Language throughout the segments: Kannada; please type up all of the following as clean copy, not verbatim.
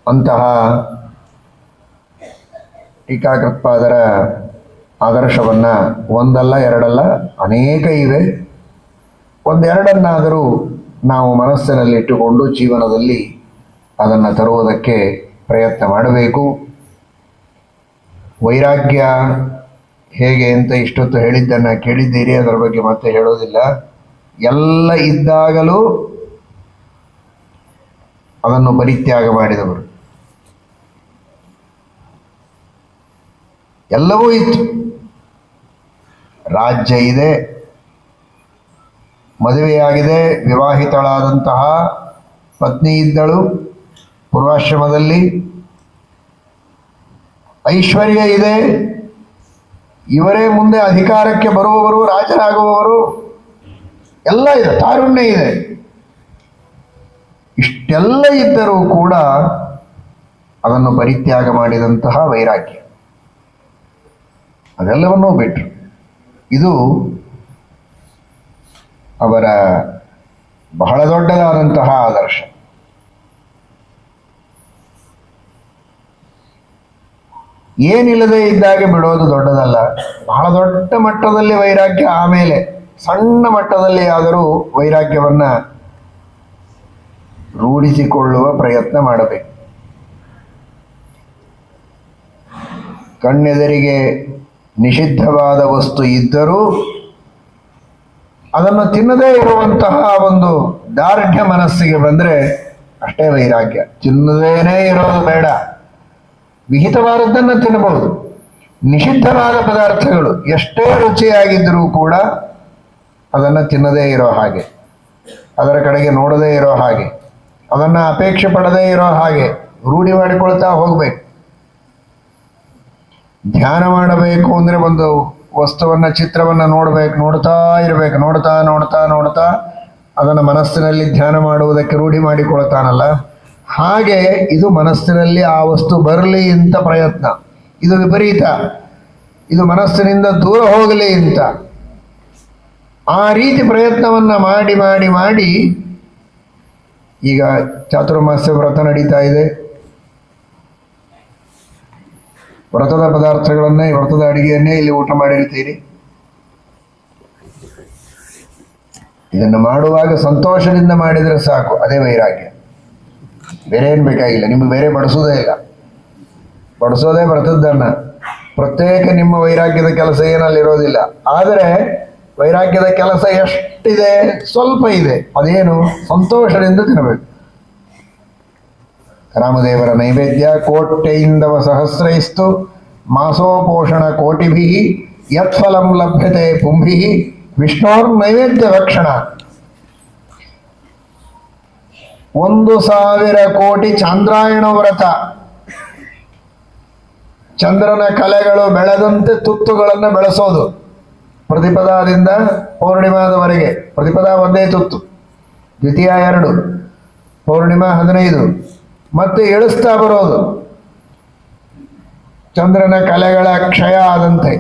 ಅಂತಹ ಟೀಕಾಕೃತ್ಪಾದರ ಆದರ್ಶವನ್ನು ಒಂದಲ್ಲ ಎರಡಲ್ಲ ಅನೇಕ ಇವೆ. ಒಂದೆರಡನ್ನಾದರೂ ನಾವು ಮನಸ್ಸಿನಲ್ಲಿಟ್ಟುಕೊಂಡು ಜೀವನದಲ್ಲಿ ಅದನ್ನು ತರುವುದಕ್ಕೆ ಪ್ರಯತ್ನ ಮಾಡಬೇಕು. ವೈರಾಗ್ಯ ಹೇಗೆ ಅಂತ ಇಷ್ಟೊತ್ತು ಹೇಳಿದ್ದನ್ನು ಕೇಳಿದ್ದೀರಿ, ಅದರ ಬಗ್ಗೆ ಮತ್ತೆ ಹೇಳೋದಿಲ್ಲ. ಎಲ್ಲ ಇದ್ದಾಗಲೂ ಅದನ್ನು ಪರಿತ್ಯಾಗ ಮಾಡಿದವರು. ಎಲ್ಲವೂ ಇತ್ತು, ರಾಜ್ಯ ಇದೆ, ಮದುವೆಯಾಗಿದೆ, ವಿವಾಹಿತಳಾದಂತಹ ಪತ್ನಿ ಇದ್ದಳು ಪೂರ್ವಾಶ್ರಮದಲ್ಲಿ, ಐಶ್ವರ್ಯ ಇದೆ, ಇವರೇ ಮುಂದೆ ಅಧಿಕಾರಕ್ಕೆ ಬರುವವರು, ರಾಜರಾಗುವವರು, ಎಲ್ಲ ಇದೆ, ತಾರುಣ್ಯ ಇದೆ. ಇಷ್ಟೆಲ್ಲ ಇದ್ದರೂ ಕೂಡ ಅದನ್ನು ಪರಿತ್ಯಾಗ ಮಾಡಿದಂತಹ ವೈರಾಗ್ಯ, ಅದೆಲ್ಲವನ್ನೂ ಬಿಟ್ಟರು. ಇದು ಅವರ ಬಹಳ ದೊಡ್ಡದಾದಂತಹ ಆದರ್ಶ. ಏನಿಲ್ಲದೆ ಇದ್ದಾಗ ಬಿಡೋದು ದೊಡ್ಡದಲ್ಲ, ಬಹಳ ದೊಡ್ಡ ಮಟ್ಟದಲ್ಲಿ ವೈರಾಗ್ಯ, ಆಮೇಲೆ ಸಣ್ಣ ಮಟ್ಟದಲ್ಲಿ ಆದರೂ ವೈರಾಗ್ಯವನ್ನು ರೂಢಿಸಿಕೊಳ್ಳುವ ಪ್ರಯತ್ನ ಮಾಡಬೇಕು. ಕಣ್ಣೆದರಿಗೆ ನಿಷಿದ್ಧವಾದ ವಸ್ತು ಇದ್ದರೂ ಅದನ್ನು ತಿನ್ನದೇ ಇರುವಂತಹ ಒಂದು ದಾರ್ಢ್ಯ ಮನಸ್ಸಿಗೆ ಬಂದರೆ ಅಷ್ಟೇ ವೈರಾಗ್ಯ. ತಿನ್ನದೇನೇ ಇರೋದು ಬೇಡ, ವಿಹಿತವಾದದ್ದನ್ನು ತಿನ್ನಬಹುದು. ನಿಷಿದ್ಧವಾದ ಪದಾರ್ಥಗಳು ಎಷ್ಟೇ ರುಚಿಯಾಗಿದ್ದರೂ ಕೂಡ ಅದನ್ನು ತಿನ್ನದೇ ಇರೋ ಹಾಗೆ, ಅದರ ಕಡೆಗೆ ನೋಡದೇ ಇರೋ ಹಾಗೆ, ಅದನ್ನು ಅಪೇಕ್ಷೆ ಪಡದೇ ಇರೋ ಹಾಗೆ ರೂಢಿ ಮಾಡಿಕೊಳ್ತಾ ಹೋಗಬೇಕು. ಧ್ಯಾನ ಮಾಡಬೇಕು ಅಂದರೆ ಒಂದು ವಸ್ತುವನ್ನು, ಚಿತ್ರವನ್ನು ನೋಡ್ತಾ ಇರಬೇಕು. ನೋಡ್ತಾ ನೋಡ್ತಾ ನೋಡ್ತಾ ಅದನ್ನು ಮನಸ್ಸಿನಲ್ಲಿ ಧ್ಯಾನ ಮಾಡುವುದಕ್ಕೆ ರೂಢಿ ಮಾಡಿಕೊಳ್ತಾನಲ್ಲ, ಹಾಗೆ ಇದು ಮನಸ್ಸಿನಲ್ಲಿ ಆ ವಸ್ತು ಬರಲಿ ಅಂತ ಪ್ರಯತ್ನ. ಇದು ವಿಪರೀತ, ಇದು ಮನಸ್ಸಿನಿಂದ ದೂರ ಹೋಗಲಿ ಅಂತ ಆ ರೀತಿ ಪ್ರಯತ್ನವನ್ನು ಮಾಡಿ ಮಾಡಿ ಮಾಡಿ ಈಗ ಚಾತುರ್ಮಾಸ್ಯ ವ್ರತ ನಡೀತಾ ಇದೆ. ವ್ರತದ ಪದಾರ್ಥಗಳನ್ನೇ, ವ್ರತದ ಅಡಿಗೆಯನ್ನೇ ಇಲ್ಲಿ ಊಟ ಮಾಡಿರ್ತೀರಿ. ಇದನ್ನು ಮಾಡುವಾಗ ಸಂತೋಷದಿಂದ ಮಾಡಿದರೆ ಸಾಕು, ಅದೇ ವೈರಾಗ್ಯ. ಬೇರೆ ಏನು ಬೇಕಾಗಿಲ್ಲ, ನಿಮಗೆ ಬೇರೆ ಬಡಿಸೋದೇ ಇಲ್ಲ, ಬಡಿಸೋದೇ ವ್ರತದ್ದನ್ನು. ಪ್ರತ್ಯೇಕ ನಿಮ್ಮ ವೈರಾಗ್ಯದ ಕೆಲಸ ಏನಲ್ಲಿರೋದಿಲ್ಲ. ಆದರೆ ವೈರಾಗ್ಯದ ಕೆಲಸ ಎಷ್ಟಿದೆ? ಸ್ವಲ್ಪ ಇದೆ. ಅದೇನು? ಸಂತೋಷದಿಂದ ತಿನ್ನಬೇಕು. ರಾಮದೇವರ ನೈವೇದ್ಯ ಕೋಟ್ಯೈಂದವ ಸಹಸ್ರೈಸ್ತು ಮಾಸೋಪೋಷಣ ಕೋಟಿಭಿ ಯತ್ಫಲಂ ಲಭ್ಯತೆ ಪುಂಭಿ ವಿಷ್ಣೋರ್ ನೈವೇದ್ಯ ರಕ್ಷಣ. 1,000 ಕೋಟಿ ಚಾಂದ್ರಾಯಣ ವ್ರತ. ಚಂದ್ರನ ಕಲೆಗಳು ಬೆಳೆದಂತೆ ತುತ್ತುಗಳನ್ನು ಬೆಳೆಸೋದು, ಪ್ರತಿಪದಾದಿಂದ ಪೌರ್ಣಿಮಾದವರೆಗೆ. ಪ್ರತಿಪದ ಒಂದೇ ತುತ್ತು, ದ್ವಿತೀಯ 2, ಪೌರ್ಣಿಮಾ 15, ಮತ್ತೆ ಇಳಿಸ್ತಾ ಬರೋದು ಚಂದ್ರನ ಕಲೆಗಳ ಕ್ಷಯ ಆದಂತೆ.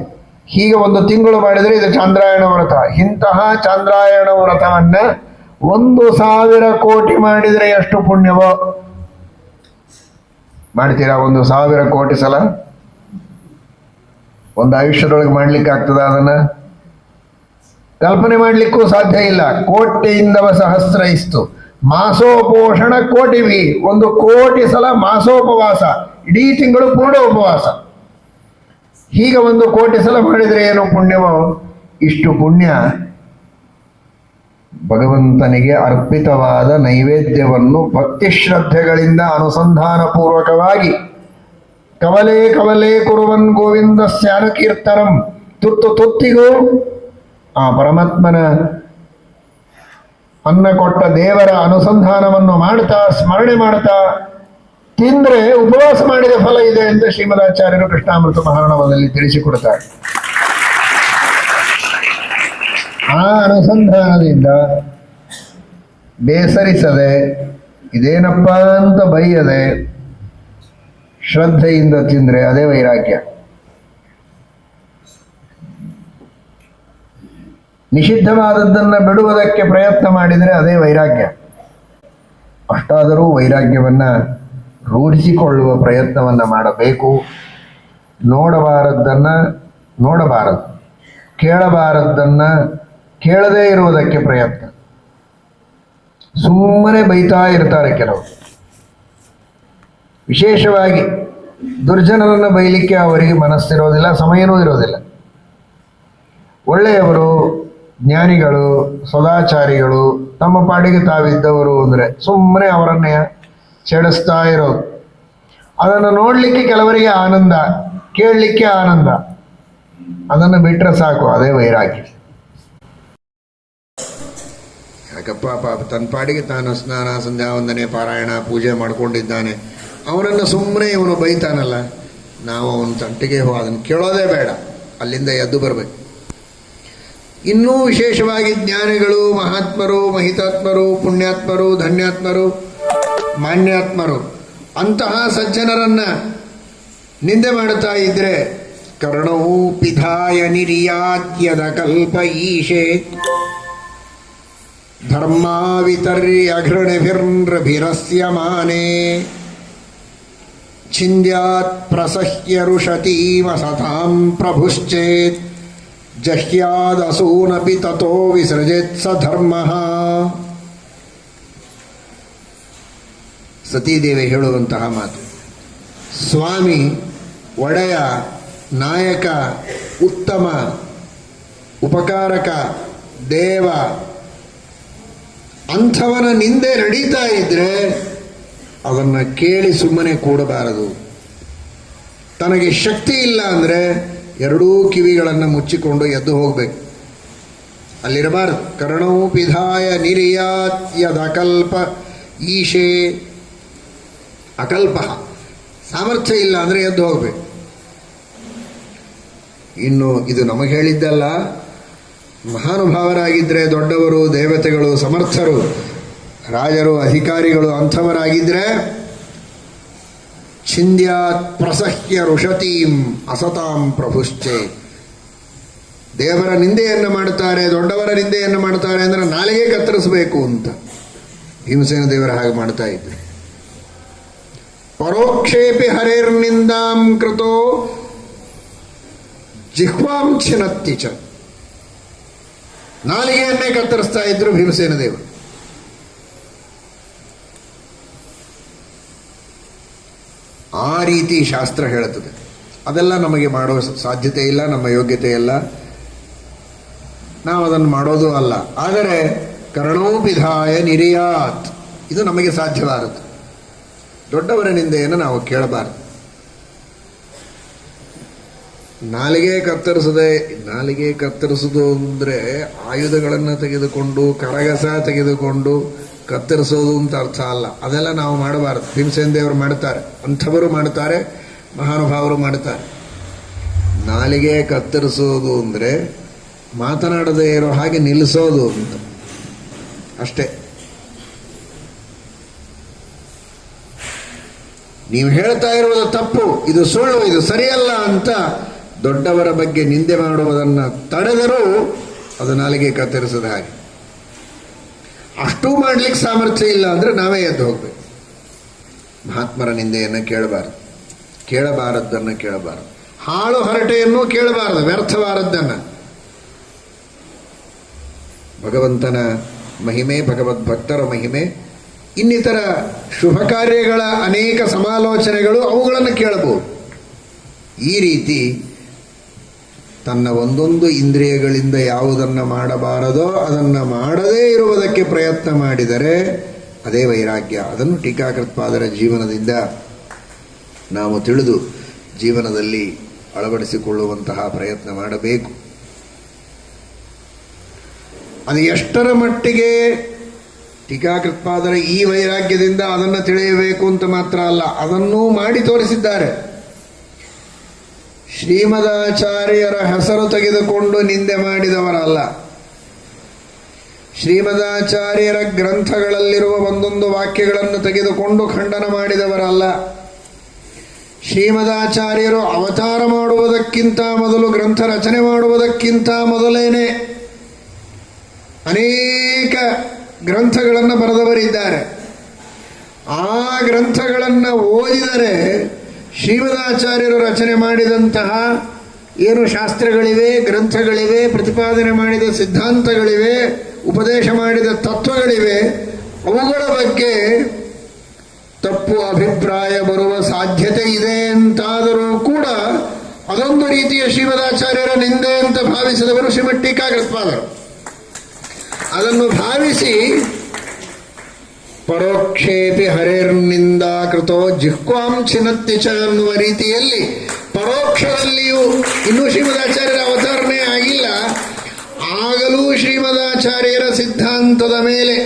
ಹೀಗೆ 1 ತಿಂಗಳು ಮಾಡಿದರೆ ಇದು ಚಾಂದ್ರಾಯಣ ವ್ರತ. ಇಂತಹ ಚಾಂದ್ರಾಯಣ ವ್ರತವನ್ನ 1,000 ಕೋಟಿ ಮಾಡಿದರೆ ಎಷ್ಟು ಪುಣ್ಯವೋ. ಮಾಡ್ತೀರಾ? 1,000 ಕೋಟಿ ಸಲ ಒಂದು ಆಯುಷ್ಯದೊಳಗೆ ಮಾಡ್ಲಿಕ್ಕೆ ಆಗ್ತದ? ಅದನ್ನ ಕಲ್ಪನೆ ಮಾಡ್ಲಿಕ್ಕೂ ಸಾಧ್ಯ ಇಲ್ಲ. ಕೋಟ್ಯೆಯಿಂದವ ಸಹಸ್ರೈಸ್ತು ಮಾಸೋಪೋಷಣ ಕೋಟಿವಿ. 1 ಕೋಟಿ ಸಲ ಮಾಸೋಪವಾಸ, ಇಡೀ ತಿಂಗಳು ಪೂರ್ಣ ಉಪವಾಸ. ಹೀಗೆ 1 ಕೋಟಿ ಸಲ ಮಾಡಿದರೆ ಏನು ಪುಣ್ಯವೋ. ಇಷ್ಟು ಪುಣ್ಯ ಭಗವಂತನಿಗೆ ಅರ್ಪಿತವಾದ ನೈವೇದ್ಯವನ್ನು ಭಕ್ತಿ ಶ್ರದ್ಧೆಗಳಿಂದ ಅನುಸಂಧಾನ ಪೂರ್ವಕವಾಗಿ ಕವಲೇ ಕವಲೇ ಕುರುವನ್ ಗೋವಿಂದ ಸ್ಯಾನುಕೀರ್ತನಂ, ತುತ್ತು ತುತ್ತಿಗೂ ಆ ಪರಮಾತ್ಮನ ಅನ್ನ ಕೊಟ್ಟ ದೇವರ ಅನುಸಂಧಾನವನ್ನು ಮಾಡ್ತಾ, ಸ್ಮರಣೆ ಮಾಡ್ತಾ ತಿಂದ್ರೆ ಉಪವಾಸ ಮಾಡಿದ ಫಲ ಇದೆ ಅಂತ ಶ್ರೀಮದಾಚಾರ್ಯರು ಕೃಷ್ಣಾಮೃತ ಮಹಾರ್ಣವದಲ್ಲಿ ತಿಳಿಸಿಕೊಡ್ತಾರೆ. ಆ ಅನುಸಂಧಾನದಿಂದ ಬೇಸರಿಸದೆ, ಇದೇನಪ್ಪ ಅಂತ ಬೈಯದೆ ಶ್ರದ್ಧೆಯಿಂದ ತಿಂದ್ರೆ ಅದೇ ವೈರಾಗ್ಯ. ನಿಷಿದ್ಧವಾದದ್ದನ್ನು ಬಿಡುವುದಕ್ಕೆ ಪ್ರಯತ್ನ ಮಾಡಿದರೆ ಅದೇ ವೈರಾಗ್ಯ. ಅಷ್ಟಾದರೂ ವೈರಾಗ್ಯವನ್ನ ರೂಢಿಸಿಕೊಳ್ಳುವ ಪ್ರಯತ್ನವನ್ನು ಮಾಡಬೇಕು. ನೋಡಬಾರದ್ದನ್ನು ನೋಡಬಾರದು, ಕೇಳಬಾರದ್ದನ್ನು ಕೇಳದೇ ಇರುವುದಕ್ಕೆ ಪ್ರಯತ್ನ. ಸುಮ್ಮನೆ ಬೈತಾ ಇರ್ತಾರೆ ಕೆಲವರು. ವಿಶೇಷವಾಗಿ ದುರ್ಜನರನ್ನು ಬೈಲಿಕ್ಕೆ ಅವರಿಗೆ ಮನಸ್ಸಿರೋದಿಲ್ಲ, ಸಮಯನೂ ಇರೋದಿಲ್ಲ. ಒಳ್ಳೆಯವರು, ಜ್ಞಾನಿಗಳು, ಸದಾಚಾರಿಗಳು, ತಮ್ಮ ಪಾಡಿಗೆ ತಾವಿದ್ದವರು ಅಂದರೆ ಸುಮ್ಮನೆ ಅವರನ್ನೇ ಚೆಡಿಸ್ತಾ ಇರೋದು. ಅದನ್ನು ನೋಡಲಿಕ್ಕೆ ಕೆಲವರಿಗೆ ಆನಂದ, ಕೇಳಲಿಕ್ಕೆ ಆನಂದ. ಅದನ್ನು ಬಿಟ್ಟರೆ ಸಾಕು, ಅದೇ ವೈರಾಗ್ಯ. ಯಾಕಪ್ಪ ಪಾಪ ತನ್ನ ಪಾಡಿಗೆ ತಾನು ಸ್ನಾನ, ಸಂಧ್ಯಾ ವಂದನೆ, ಪಾರಾಯಣ, ಪೂಜೆ ಮಾಡ್ಕೊಂಡಿದ್ದಾನೆ. ಅವನನ್ನು ಸುಮ್ಮನೆ ಇವನು ಬೈತಾನಲ್ಲ, ನಾವು ಅವನ ತಂಟಿಗೆ ಅದನ್ನು ಕೇಳೋದೇ ಬೇಡ, ಅಲ್ಲಿಂದ ಎದ್ದು ಬರಬೇಕು. ಇನ್ನೂ ವಿಶೇಷವಾಗಿ ಜ್ಞಾನಿಗಳು, ಮಹಾತ್ಮರು, ಮಹಿತಾತ್ಮರು, ಪುಣ್ಯಾತ್ಮರು, ಧನ್ಯಾತ್ಮರು, ಮಾನ್ಯಾತ್ಮರು ಅಂತಹ ಸಜ್ಜನರನ್ನ ನಿಂದೆ ಮಾಡುತ್ತಾ ಇದ್ರೆ ಕರ್ಣವು ಪಿಧಾಯ ನಿರ್ಯಾತ್ಯದ ಕಲ್ಪ ಈಶೆ ಧರ್ಮಾವಿತರ್ಯ ಘೃಣಿಭಿರ್ನೃಭಿರಸ್ಯಮಾನೆ ಛಿಂದ್ಯಾತ್ ಪ್ರಸಹ್ಯ ರುಷತೀಮ ಸತಾಂ ಪ್ರಭುಶ್ಚೇತ್ ಜಹ್ಯಾದಸೂನಪಿ ತಥೋ ವಿಸೃಜೇತ್ ಸ ಧರ್ಮಃ. ಸತೀದೇವಿ ಹೇಳುವಂತಹ ಮಾತು. ಸ್ವಾಮಿ, ಒಡೆಯ, ನಾಯಕ, ಉತ್ತಮ, ಉಪಕಾರಕ, ದೇವ ಅಂಥವನ ನಿಂದೆ ನಡೀತಾ ಇದ್ರೆ ಅದನ್ನು ಕೇಳಿ ಸುಮ್ಮನೆ ಕೂಡಬಾರದು. ತನಗೆ ಶಕ್ತಿ ಇಲ್ಲ ಅಂದರೆ ಎರಡೂ ಕಿವಿಗಳನ್ನು ಮುಚ್ಚಿಕೊಂಡು ಎದ್ದು ಹೋಗಬೇಕು, ಅಲ್ಲಿರಬಾರದು. ಕರ್ಣವು ಪಿಧಾಯ ನಿರ್ಯಾತ್ ಯದಕಲ್ಪ ಈಶೆ. ಅಕಲ್ಪ, ಸಾಮರ್ಥ್ಯ ಇಲ್ಲ ಅಂದರೆ ಎದ್ದು ಹೋಗಬೇಕು. ಇನ್ನು ಇದು ನಮಗೆ ಹೇಳಿದ್ದಲ್ಲ, ಮಹಾನುಭಾವರಾಗಿದ್ದರೆ, ದೊಡ್ಡವರು, ದೇವತೆಗಳು, ಸಮರ್ಥರು, ರಾಜರು, ಅಧಿಕಾರಿಗಳು ಅಂಥವರಾಗಿದ್ದರೆ ಛಿಂದ್ಯಾತ್ ಪ್ರಸಹ್ಯ ಋಷತೀಂ ಅಸತಾಂ ಪ್ರಭುಶ್ಚೆ. ದೇವರ ನಿಂದೆಯನ್ನು ಮಾಡ್ತಾರೆ, ದೊಡ್ಡವರ ನಿಂದೆಯನ್ನು ಮಾಡ್ತಾರೆ ಅಂದರೆ ನಾಲಿಗೆ ಕತ್ತರಿಸಬೇಕು ಅಂತ ಭೀಮಸೇನ ದೇವರ ಹಾಗೆ ಮಾಡ್ತಾ ಇದ್ರು. ಪರೋಕ್ಷೇಪಿ ಹರೇರ್ನಿಂದಾಂ ಕೃತೋ ಜಿಹ್ವಾಂ ಛಿನತ್ತಿ ಚ. ನಾಲಿಗೆಯನ್ನೇ ಕತ್ತರಿಸ್ತಾ ಇದ್ರು ಭೀಮಸೇನ ದೇವರು. ಆ ರೀತಿ ಶಾಸ್ತ್ರ ಹೇಳುತ್ತದೆ. ಅದೆಲ್ಲ ನಮಗೆ ಮಾಡುವ ಸಾಧ್ಯತೆ ಇಲ್ಲ, ನಮ್ಮ ಯೋಗ್ಯತೆ ಇಲ್ಲ, ನಾವು ಅದನ್ನು ಮಾಡೋದು ಅಲ್ಲ. ಆದರೆ ಕರ್ಣೋಪಿಧಾಯ ನಿರ್ಯಾತ್, ಇದು ನಮಗೆ ಸಾಧ್ಯವಾಗುತ್ತೆ. ದೊಡ್ಡವರ ನಿಂದೆಯನ್ನು ನಾವು ಕೇಳಬಾರದು. ನಾಲಿಗೆ ಕತ್ತರಿಸೋದು ಅಂದರೆ ಆಯುಧಗಳನ್ನು ತೆಗೆದುಕೊಂಡು, ಕರಗಸ ತೆಗೆದುಕೊಂಡು ಕತ್ತರಿಸೋದು ಅಂತ ಅರ್ಥ ಅಲ್ಲ. ಅದೆಲ್ಲ ನಾವು ಮಾಡಬಾರದು. ಭೀಮಸೇನ ದೇವರು ಮಾಡ್ತಾರೆ, ಅಂಥವರು ಮಾಡ್ತಾರೆ, ಮಹಾನುಭಾವರು ಮಾಡ್ತಾರೆ. ನಾಲಿಗೆ ಕತ್ತರಿಸೋದು ಅಂದರೆ ಮಾತನಾಡದೇ ಇರೋ ಹಾಗೆ ನಿಲ್ಲಿಸೋದು ಅಂತ ಅಷ್ಟೇ. ನೀವು ಹೇಳ್ತಾ ಇರುವುದು ತಪ್ಪು, ಇದು ಸುಳ್ಳು, ಇದು ಸರಿಯಲ್ಲ ಅಂತ ದೊಡ್ಡವರ ಬಗ್ಗೆ ನಿಂದೆ ಮಾಡುವುದನ್ನು ತಡೆದರೂ ಅದು ನಾಲಿಗೆ ಕತ್ತರಿಸದ ಹಾಗೆ. ಅಷ್ಟೂ ಮಾಡ್ಲಿಕ್ಕೆ ಸಾಮರ್ಥ್ಯ ಇಲ್ಲ ಅಂದರೆ ನಾವೇ ಎದ್ದು ಹೋಗ್ಬೇಕು. ಮಹಾತ್ಮರ ನಿಂದೆಯನ್ನು ಕೇಳಬಾರದ್ದನ್ನು ಕೇಳಬಾರದು. ಹಾಳು ಹರಟೆಯನ್ನು ಕೇಳಬಾರದು, ವ್ಯರ್ಥವಾದದ್ದನ್ನು. ಭಗವಂತನ ಮಹಿಮೆ, ಭಗವದ್ಭಕ್ತರ ಮಹಿಮೆ, ಇನ್ನಿತರ ಶುಭ ಕಾರ್ಯಗಳ ಅನೇಕ ಸಮಾಲೋಚನೆಗಳು, ಅವುಗಳನ್ನು ಕೇಳಬಹುದು. ಈ ರೀತಿ ತನ್ನ ಒಂದೊಂದು ಇಂದ್ರಿಯಗಳಿಂದ ಯಾವುದನ್ನು ಮಾಡಬಾರದೋ ಅದನ್ನು ಮಾಡದೇ ಇರುವುದಕ್ಕೆ ಪ್ರಯತ್ನ ಮಾಡಿದರೆ ಅದೇ ವೈರಾಗ್ಯ. ಅದನ್ನು ಟೀಕಾಕೃತ್ಪಾದರ ಜೀವನದಿಂದ ನಾವು ತಿಳಿದು ಜೀವನದಲ್ಲಿ ಅಳವಡಿಸಿಕೊಳ್ಳುವಂತಹ ಪ್ರಯತ್ನ ಮಾಡಬೇಕು. ಅದು ಎಷ್ಟರ ಮಟ್ಟಿಗೆ ಟೀಕಾಕೃತ್ಪಾದರ ಈ ವೈರಾಗ್ಯದಿಂದ ಅದನ್ನು ತಿಳಿಯಬೇಕು ಅಂತ ಮಾತ್ರ ಅಲ್ಲ, ಅದನ್ನೂ ಮಾಡಿ ತೋರಿಸಿದ್ದಾರೆ. ಶ್ರೀಮದಾಚಾರ್ಯರ ಹೆಸರು ತೆಗೆದುಕೊಂಡು ನಿಂದೆ ಮಾಡಿದವರಲ್ಲ, ಶ್ರೀಮದಾಚಾರ್ಯರ ಗ್ರಂಥಗಳಲ್ಲಿರುವ ಒಂದೊಂದು ವಾಕ್ಯಗಳನ್ನು ತೆಗೆದುಕೊಂಡು ಖಂಡನ ಮಾಡಿದವರಲ್ಲ. ಶ್ರೀಮದಾಚಾರ್ಯರು ಅವತಾರ ಮಾಡುವುದಕ್ಕಿಂತ ಮೊದಲು, ಗ್ರಂಥ ರಚನೆ ಮಾಡುವುದಕ್ಕಿಂತ ಮೊದಲೇನೆ ಅನೇಕ ಗ್ರಂಥಗಳನ್ನು ಬರೆದವರಿದ್ದಾರೆ. ಆ ಗ್ರಂಥಗಳನ್ನು ಓದಿದರೆ ಶ್ರೀಮದಾಚಾರ್ಯರು ರಚನೆ ಮಾಡಿದಂತಹ ಏನು ಶಾಸ್ತ್ರಗಳಿವೆ, ಗ್ರಂಥಗಳಿವೆ, ಪ್ರತಿಪಾದನೆ ಮಾಡಿದ ಸಿದ್ಧಾಂತಗಳಿವೆ, ಉಪದೇಶ ಮಾಡಿದ ತತ್ವಗಳಿವೆ, ಅವುಗಳ ಬಗ್ಗೆ ತಪ್ಪು ಅಭಿಪ್ರಾಯ ಬರುವ ಸಾಧ್ಯತೆ ಇದೆ ಅಂತಾದರೂ ಕೂಡ ಅದೊಂದು ರೀತಿಯ ಶ್ರೀಮದಾಚಾರ್ಯರ ನಿಂದೆ ಅಂತ ಭಾವಿಸಿದವರು ಶ್ರೀಮದ್ ಟೀಕಾಕೃತ್ಪಾದರು. ಅದನ್ನು ಭಾವಿಸಿ ಪರೋಕ್ಷೇಪಿ ಹರೇರ್ನಿಂದ ಕೃತೋ ಜಿಹ್ವಾಂ ಚಿನತ್ತಿ ಚ ಅನ್ನುವ ರೀತಿಯಲ್ಲಿ ಪರೋಕ್ಷದಲ್ಲಿಯೂ ಇನ್ನೂ ಶ್ರೀಮದಾಚಾರ್ಯರ ಅವತರಣೆ ಆಗಿಲ್ಲ, ಆಗಲೂ ಶ್ರೀಮದಾಚಾರ್ಯರ ಸಿದ್ಧಾಂತದ ಮೇಲೆ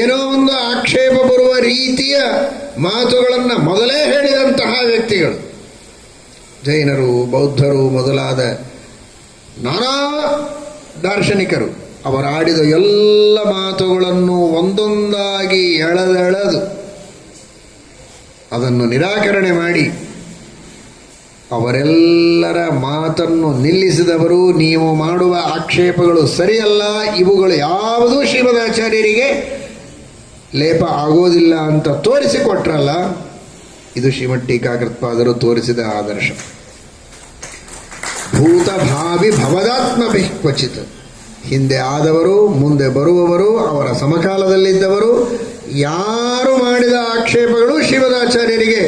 ಏನೋ ಒಂದು ಆಕ್ಷೇಪ ಬರುವ ರೀತಿಯ ಮಾತುಗಳನ್ನು ಮೊದಲೇ ಹೇಳಿದಂತಹ ವ್ಯಕ್ತಿಗಳು ಜೈನರು, ಬೌದ್ಧರು ಮೊದಲಾದ ನಾನಾ ದಾರ್ಶನಿಕರು ಅವರಾಡಿದ ಎಲ್ಲ ಮಾತುಗಳನ್ನು ಒಂದೊಂದಾಗಿ ಎಳೆದೆಳೆದು ಅದನ್ನು ನಿರಾಕರಣೆ ಮಾಡಿ ಅವರೆಲ್ಲರ ಮಾತನ್ನು ನಿಲ್ಲಿಸಿದವರು. ನೀವು ಮಾಡುವ ಆಕ್ಷೇಪಗಳು ಸರಿಯಲ್ಲ, ಇವುಗಳು ಯಾವುದೂ ಶ್ರೀಮದಾಚಾರ್ಯರಿಗೆ ಲೇಪ ಆಗೋದಿಲ್ಲ ಅಂತ ತೋರಿಸಿಕೊಟ್ರಲ್ಲ, ಇದು ಶ್ರೀಮದ್ ಟೀಕಾಕೃತ್ಪಾದರು ತೋರಿಸಿದ ಆದರ್ಶ. ಭೂತ ಭಾವಿ ಭವದಾತ್ಮಭಿ ಕ್ವಚಿತ್, ಹಿಂದೆ ಆದವರು, ಮುಂದೆ ಬರುವವರು, ಅವರ ಸಮಕಾಲದಲ್ಲಿದ್ದವರು ಯಾರು ಮಾಡಿದ ಆಕ್ಷೇಪಗಳು ಶ್ರೀಮದಾಚಾರ್ಯರಿಗೆ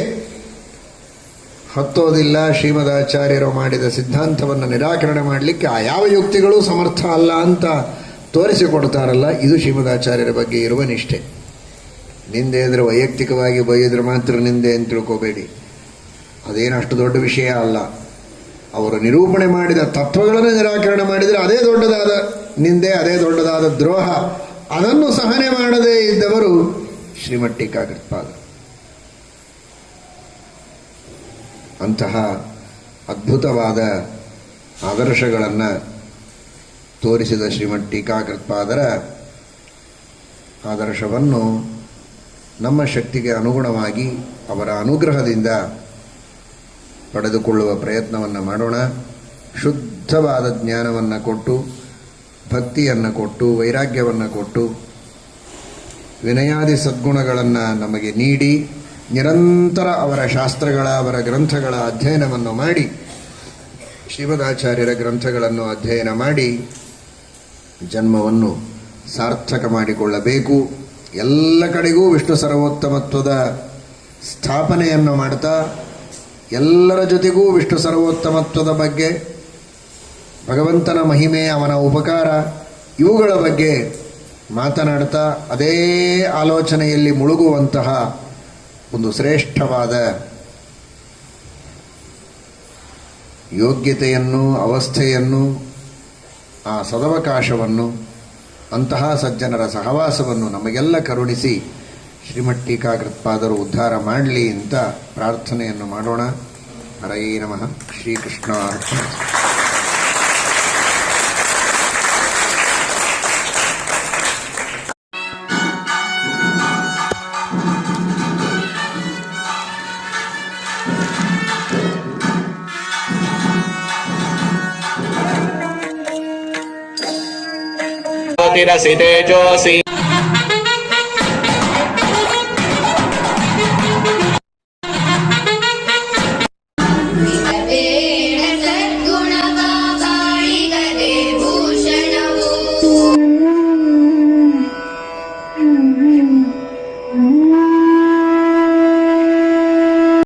ಹತ್ತೋದಿಲ್ಲ. ಶ್ರೀಮದಾಚಾರ್ಯರು ಮಾಡಿದ ಸಿದ್ಧಾಂತವನ್ನು ನಿರಾಕರಣೆ ಮಾಡಲಿಕ್ಕೆ ಆ ಯಾವ ಯುಕ್ತಿಗಳು ಸಮರ್ಥ ಅಲ್ಲ ಅಂತ ತೋರಿಸಿಕೊಡ್ತಾರಲ್ಲ, ಇದು ಶ್ರೀಮದಾಚಾರ್ಯರ ಬಗ್ಗೆ ಇರುವ ನಿಷ್ಠೆ. ನಿಂದೆ ಅಂದರೆ ವೈಯಕ್ತಿಕವಾಗಿ ಬೈಯಿದ್ರೆ ಮಾತ್ರ ನಿಂದೆ ಅಂತ ತಿಳ್ಕೋಬೇಡಿ, ಅದೇನು ಅಷ್ಟು ದೊಡ್ಡ ವಿಷಯ ಅಲ್ಲ. ಅವರು ನಿರೂಪಣೆ ಮಾಡಿದ ತತ್ವಗಳನ್ನು ನಿರಾಕರಣೆ ಮಾಡಿದರೆ ಅದೇ ದೊಡ್ಡದಾದ ನಿಂದೆ, ಅದೇ ದೊಡ್ಡದಾದ ದ್ರೋಹ. ಅದನ್ನು ಸಹನೆ ಮಾಡದೇ ಇದ್ದವರು ಶ್ರೀಮದ್ ಟೀಕಾಕೃತ್ಪಾದರು. ಅಂತಹ ಅದ್ಭುತವಾದ ಆದರ್ಶಗಳನ್ನು ತೋರಿಸಿದ ಶ್ರೀಮದ್ ಟೀಕಾಕೃತ್ಪಾದರ ಆದರ್ಶವನ್ನು ನಮ್ಮ ಶಕ್ತಿಗೆ ಅನುಗುಣವಾಗಿ ಅವರ ಅನುಗ್ರಹದಿಂದ ಪಡೆದುಕೊಳ್ಳುವ ಪ್ರಯತ್ನವನ್ನು ಮಾಡೋಣ. ಶುದ್ಧವಾದ ಜ್ಞಾನವನ್ನು ಕೊಟ್ಟು, ಭಕ್ತಿಯನ್ನು ಕೊಟ್ಟು, ವೈರಾಗ್ಯವನ್ನು ಕೊಟ್ಟು, ವಿನಯಾದಿ ಸದ್ಗುಣಗಳನ್ನು ನಮಗೆ ನೀಡಿ, ನಿರಂತರ ಅವರ ಶಾಸ್ತ್ರಗಳ, ಅವರ ಗ್ರಂಥಗಳ ಅಧ್ಯಯನವನ್ನು ಮಾಡಿ, ಶ್ರೀಮದಾಚಾರ್ಯರ ಗ್ರಂಥಗಳನ್ನು ಅಧ್ಯಯನ ಮಾಡಿ ಜನ್ಮವನ್ನು ಸಾರ್ಥಕ ಮಾಡಿಕೊಳ್ಳಬೇಕು. ಎಲ್ಲ ಕಡೆಗೂ ವಿಷ್ಣು ಸರ್ವೋತ್ತಮತ್ವದ ಸ್ಥಾಪನೆಯನ್ನು ಮಾಡ್ತಾ, ಎಲ್ಲರ ಜೊತೆಗೂ ವಿಷ್ಣು ಸರ್ವೋತ್ತಮತ್ವದ ಬಗ್ಗೆ, ಭಗವಂತನ ಮಹಿಮೆ, ಅವನ ಉಪಕಾರ, ಇವುಗಳ ಬಗ್ಗೆ ಮಾತನಾಡ್ತಾ ಅದೇ ಆಲೋಚನೆಯಲ್ಲಿ ಮುಳುಗುವಂತಹ ಒಂದು ಶ್ರೇಷ್ಠವಾದ ಯೋಗ್ಯತೆಯನ್ನು, ಅವಸ್ಥೆಯನ್ನು, ಆ ಸದವಕಾಶವನ್ನು, ಅಂತಹ ಸಜ್ಜನರ ಸಹವಾಸವನ್ನು ನಮಗೆಲ್ಲ ಕರುಣಿಸಿ ಶ್ರೀಮದ್ ಟೀಕಾಕೃತ್ಪಾದರು ಉದ್ಧಾರ ಮಾಡಲಿ ಅಂತ ಪ್ರಾರ್ಥನೆಯನ್ನು ಮಾಡೋಣ. ಹರಯೇ ನಮಃ. ಶ್ರೀಕೃಷ್ಣ ಅರ್ಪಣ. रसि तेजोऽसि